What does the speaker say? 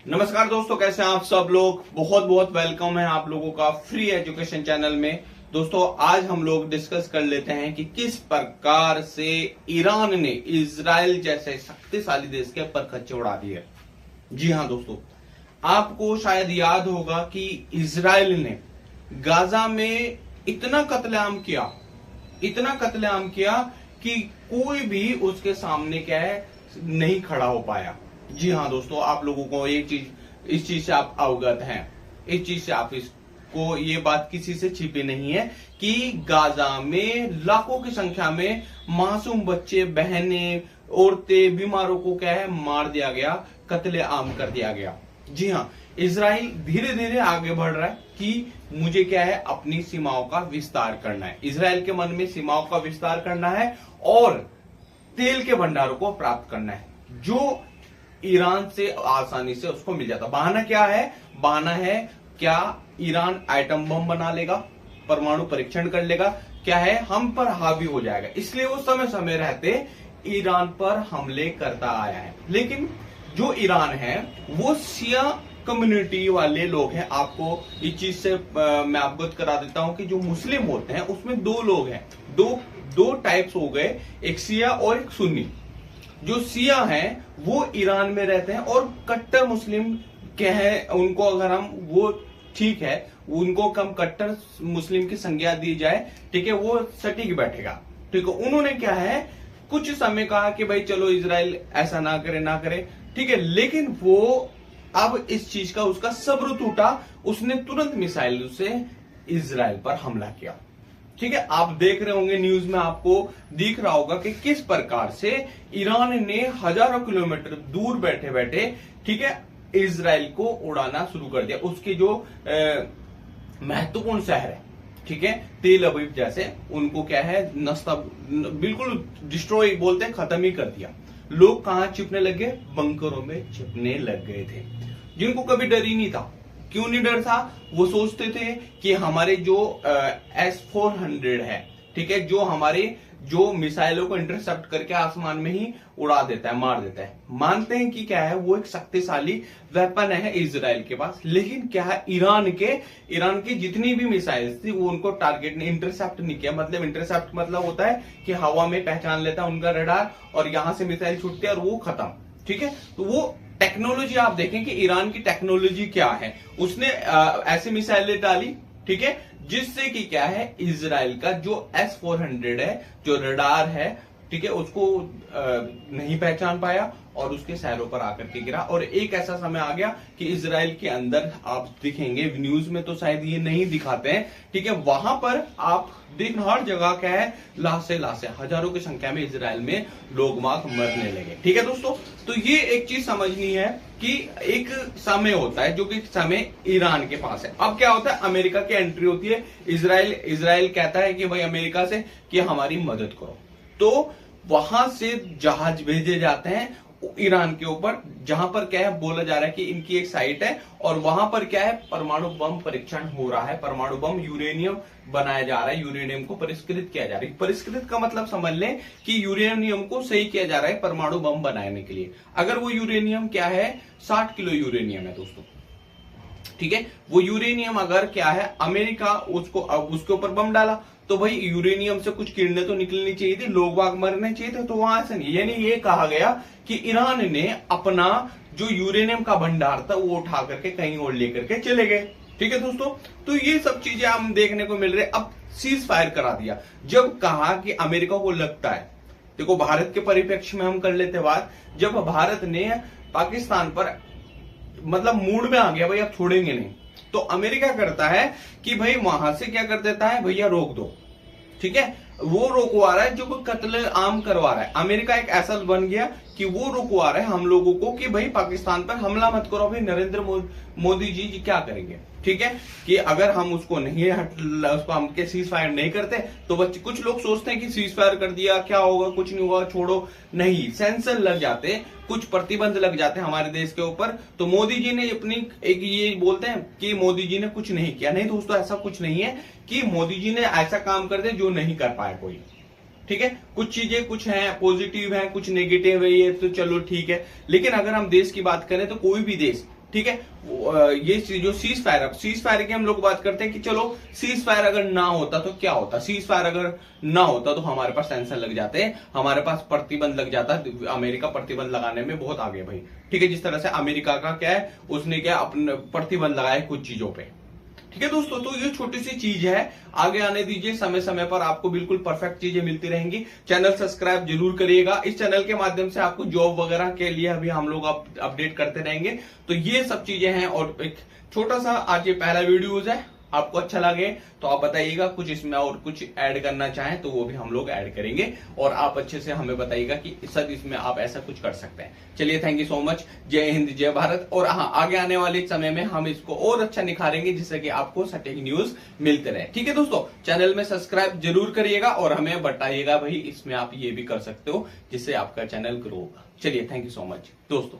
नमस्कार दोस्तों, कैसे हैं आप सब लोग। बहुत बहुत वेलकम है आप लोगों का फ्री एजुकेशन चैनल में। दोस्तों आज हम लोग डिस्कस कर लेते हैं कि किस प्रकार से ईरान ने इजराइल जैसे शक्तिशाली देश के पर खच्चे उड़ा दिए। जी हाँ दोस्तों, आपको शायद याद होगा कि इजराइल ने गाजा में इतना कत्लेआम किया कि कोई भी उसके सामने क्या है नहीं खड़ा हो पाया। जी हाँ दोस्तों, आप लोगों को इस चीज से आप अवगत हैं, इस चीज से आप इसको ये बात किसी से छिपी नहीं है कि गाजा में लाखों की संख्या में मासूम बच्चे, बहनें, औरतें, बीमारों को क्या है मार दिया गया, कत्लेआम कर दिया गया। जी हाँ, इजराइल धीरे धीरे आगे बढ़ रहा है कि मुझे क्या है अपनी सीमाओं का विस्तार करना है। इजराइल के मन में सीमाओं का विस्तार करना है और तेल के भंडारों को प्राप्त करना है जो ईरान से आसानी से उसको मिल जाता। बहाना क्या है? बहाना है क्या ईरान आइटम बम बना लेगा, परमाणु परीक्षण कर लेगा, क्या है हम पर हावी हो जाएगा। इसलिए वो समय समय रहते ईरान पर हमले करता आया है। लेकिन जो ईरान है वो शिया कम्युनिटी वाले लोग हैं। आपको इस चीज से मैं अवगत करा देता हूं कि जो मुस्लिम होते हैं उसमें दो लोग हैं, दो टाइप्स हो गए, एक शिया और एक सुन्नी। जो शिया हैं वो ईरान में रहते हैं और कट्टर मुस्लिम के हैं, उनको अगर हम वो ठीक है उनको कम कट्टर मुस्लिम की संज्ञा दी जाए, ठीक है, वो सटीक बैठेगा। ठीक है, उन्होंने क्या है कुछ समय कहा कि भाई चलो इजराइल ऐसा ना करे, ठीक है, लेकिन वो अब इस चीज का उसका सब्र टूटा, उसने तुरंत मिसाइल से इजराइल पर हमला किया। ठीक है, आप देख रहे होंगे न्यूज में, आपको दिख रहा होगा कि किस प्रकार से ईरान ने हजारों किलोमीटर दूर बैठे बैठे, ठीक है, इजराइल को उड़ाना शुरू कर दिया। उसके जो महत्वपूर्ण शहर है, ठीक है, तेल अवीव जैसे, उनको क्या है नस्ता बिल्कुल डिस्ट्रॉय बोलते हैं, खत्म ही कर दिया। लोग कहां छिपने लगे? बंकरों में छिपने लग गए थे, जिनको कभी डर ही नहीं था। क्यों नहीं डर था? वो सोचते थे कि हमारे जो S-400 है, ठीक है, जो हमारे जो मिसाइलों को इंटरसेप्ट करके आसमान में ही उड़ा देता है, मार देता है। मानते हैं कि क्या है वो एक शक्तिशाली वेपन है इजराइल के पास। लेकिन क्या है ईरान के जितनी भी मिसाइल्स थी वो उनको टारगेट ने इंटरसेप्ट नहीं किया। मतलब इंटरसेप्ट मतलब होता है कि हवा में पहचान लेता है उनका रडार और यहां से मिसाइल छूटती है और वो खत्म। ठीक है, तो वो टेक्नोलॉजी आप देखें कि ईरान की टेक्नोलॉजी क्या है। उसने ऐसे मिसाइलें डाली, ठीक है, जिससे कि क्या है इजराइल का जो S-400 है, जो रडार है, ठीक है, उसको नहीं पहचान पाया और उसके शहरों पर आकर के गिरा। और एक ऐसा समय आ गया कि इजराइल के अंदर आप दिखेंगे, न्यूज में तो शायद ये नहीं दिखाते हैं, ठीक है, वहां पर आप देखना हर जगह क्या है लाशें हजारों की संख्या में इजराइल में लोग मरने लगे। ठीक है दोस्तों, तो ये एक चीज समझनी है कि एक समय होता है जो कि समय ईरान के पास है। अब क्या होता है, अमेरिका की एंट्री होती है, इजराइल कहता है कि भाई अमेरिका से कि हमारी मदद करो, तो वहां से जहाज भेजे जाते हैं ईरान के ऊपर, जहां पर क्या है बोला जा रहा है कि इनकी एक साइट है और वहां पर क्या है परमाणु बम परीक्षण हो रहा है। परमाणु बम यूरेनियम बनाया जा रहा है, यूरेनियम को परिष्कृत किया जा रहा है। परिष्कृत का मतलब समझ लें कि यूरेनियम को सही किया जा रहा है परमाणु बम बनाने के लिए। अगर वो यूरेनियम क्या है 60 किलो यूरेनियम है दोस्तों, ठीक है, वो यूरेनियम अगर क्या है अमेरिका उसको अब उसके ऊपर बम डाला तो भाई यूरेनियम से कुछ किरणें तो निकलनी चाहिए थी, लोग वाग मरने चाहिए थे, तो वहां से नहीं। यानी ये कहा गया कि ईरान ने अपना जो यूरेनियम का भंडार था वो उठा करके कहीं और लेकर के चले गए। ठीक है दोस्तों, तो ये सब चीजें हम देखने को मिल रहे। अब सीज फायर करा दिया, जब कहा कि अमेरिका को लगता है, देखो भारत के परिप्रेक्ष्य में हम कर लेते बात, जब भारत ने पाकिस्तान पर मतलब मूड में आ गया भाई अब छोड़ेंगे नहीं, तो अमेरिका करता है कि भाई वहां से क्या कर देता है, भैया रोक दो। ठीक है, वो रोकवा रहा है जो कत्ले आम करवा रहा है। अमेरिका एक ऐसा बन गया कि वो रुकवा रहे हैं हम लोगों को कि भाई पाकिस्तान पर हमला मत करो। भाई नरेंद्र मोदी जी क्या करेंगे? ठीक है, कि अगर हम उसको नहीं उसको हम के सीज फायर नहीं करते तो बच्चे कुछ लोग सोचते हैं कि सीज फायर कर दिया क्या होगा, कुछ नहीं होगा, छोड़ो। नहीं, सेंसर लग जाते, कुछ प्रतिबंध लग जाते हैं हमारे देश के ऊपर। तो मोदी जी ने अपनी एक ये बोलते हैं कि मोदी जी ने कुछ नहीं किया। नहीं दोस्तों, ऐसा कुछ नहीं है कि मोदी जी ने ऐसा काम कर दिया जो नहीं कर पाया कोई। ठीक है, कुछ चीजें कुछ हैं पॉजिटिव हैं, कुछ नेगेटिव है, ये तो चलो ठीक है। लेकिन अगर हम देश की बात करें तो कोई भी देश, ठीक है। ये जो सीज फायर की हम लोग बात करते हैं कि चलो सीज फायर अगर ना होता तो क्या होता, सीज फायर अगर ना होता तो हमारे पास सेंसर लग जाते, हमारे पास प्रतिबंध लग जाता। अमेरिका प्रतिबंध लगाने में बहुत आगे भाई, ठीक है। जिस तरह से अमेरिका का क्या है, उसने क्या अपने प्रतिबंध लगाए कुछ चीजों पे, ठीक है दोस्तों। तो ये छोटी सी चीज है, आगे आने दीजिए, समय समय पर आपको बिल्कुल परफेक्ट चीजें मिलती रहेंगी। चैनल सब्सक्राइब जरूर करिएगा, इस चैनल के माध्यम से आपको जॉब वगैरह के लिए अभी हम लोग अपडेट करते रहेंगे। तो ये सब चीजें हैं, और एक छोटा सा आज ये पहला वीडियोज है, आपको अच्छा लगे तो आप बताइएगा, कुछ इसमें और कुछ ऐड करना चाहें तो वो भी हम लोग ऐड करेंगे, और आप अच्छे से हमें बताइएगा कि सर इसमें आप ऐसा कुछ कर सकते हैं। चलिए, थैंक यू सो मच, जय हिंद जय भारत। और हाँ, आगे आने वाले समय में हम इसको और अच्छा निखारेंगे, जिससे कि आपको सटीक न्यूज मिलते रहे, ठीक है दोस्तों। चैनल में सब्सक्राइब जरूर करिएगा और हमें बताइएगा भाई इसमें आप ये भी कर सकते हो, जिससे आपका चैनल ग्रो होगा। चलिए, थैंक यू सो मच दोस्तों।